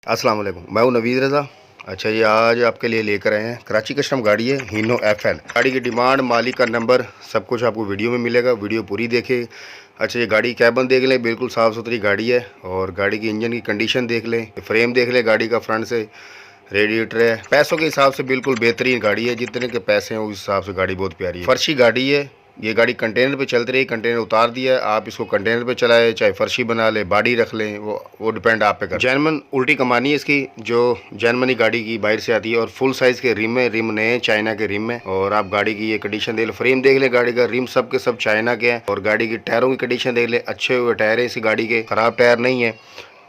अस्सलाम वालेकुम, मैं हूं नवीद रज़ा। अच्छा, ये आज आपके लिए लेकर आए हैं कराची कस्टम गाड़ी है हीनो FL। गाड़ी की डिमांड, मालिक का नंबर, सब कुछ आपको वीडियो में मिलेगा। वीडियो पूरी देखें। अच्छा, ये गाड़ी कैबन देख लें, बिल्कुल साफ़ सुथरी गाड़ी है। और गाड़ी की इंजन की कंडीशन देख लें, फ्रेम देख लें गाड़ी का फ्रंट से, रेडिएटर है। पैसों के हिसाब से बिल्कुल बेहतरीन गाड़ी है, जितने के पैसे हैं उस हिसाब से गाड़ी बहुत प्यारी है। फर्शी गाड़ी है। ये गाड़ी कंटेनर पे चलती रही, कंटेनर उतार दिया है। आप इसको कंटेनर पे चलाए, चाहे फर्शी बना ले, बॉडी रख लें, वो डिपेंड आप पे कर। जर्मन उल्टी कमानी है इसकी, जो जर्मनी गाड़ी की बाहर से आती है। और फुल साइज़ के रिम है, रिम नए चाइना के रिम है। और आप गाड़ी की ये कंडीशन देख ले, फ्रेम देख ले गाड़ी का, रिम सब के सब चाइना के हैं। और गाड़ी की टायरों की कंडीशन देख ले, अच्छे हुए टायर है इस गाड़ी के, ख़राब टायर नहीं है।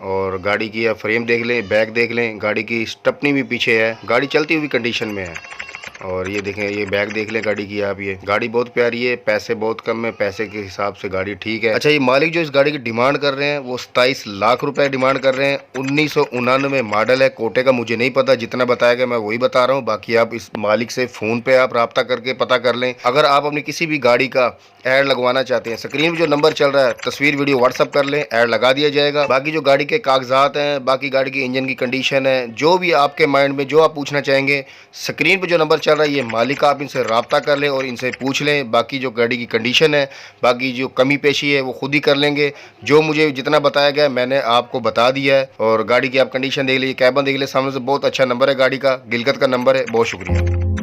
और गाड़ी की आप फ्रेम देख लें, बैक देख लें, गाड़ी की स्टपनी भी पीछे है, गाड़ी चलती हुई कंडीशन में है। और ये देखें, ये बैग देख लें गाड़ी की आप। ये गाड़ी बहुत प्यारी है, पैसे बहुत कम है, पैसे के हिसाब से गाड़ी ठीक है। अच्छा, ये मालिक जो इस गाड़ी की डिमांड कर रहे हैं वो 27 लाख रुपए डिमांड कर रहे हैं। 1999 मॉडल है। कोटे का मुझे नहीं पता, जितना बताया गया मैं वही बता रहा हूँ। बाकी आप इस मालिक से फ़ोन पे आप रब्ता करके पता कर लें। अगर आप अपनी किसी भी गाड़ी का ऐड लगवाना चाहते हैं, स्क्रीन पर जो नंबर चल रहा है, तस्वीर वीडियो व्हाट्सअप कर लें, ऐड लगा दिया जाएगा। बाकी जो गाड़ी के कागजात हैं, बाकी गाड़ी की इंजन की कंडीशन है, जो भी आपके माइंड में जो आप पूछना चाहेंगे, स्क्रीन पर जो नंबर चल रहा है, ये मालिक का, आप इनसे रब्ता कर लें और इनसे पूछ लें। बाकी जो गाड़ी की कंडीशन है, बाकी जो कमी पेशी है, वो खुद ही कर लेंगे। जो मुझे जितना बताया गया मैंने आपको बता दिया है। और गाड़ी की आप कंडीशन देख लीजिए, कैबन देख लीजिए, सामने से बहुत अच्छा नंबर है गाड़ी का, गिलगत का नंबर है। बहुत शुक्रिया।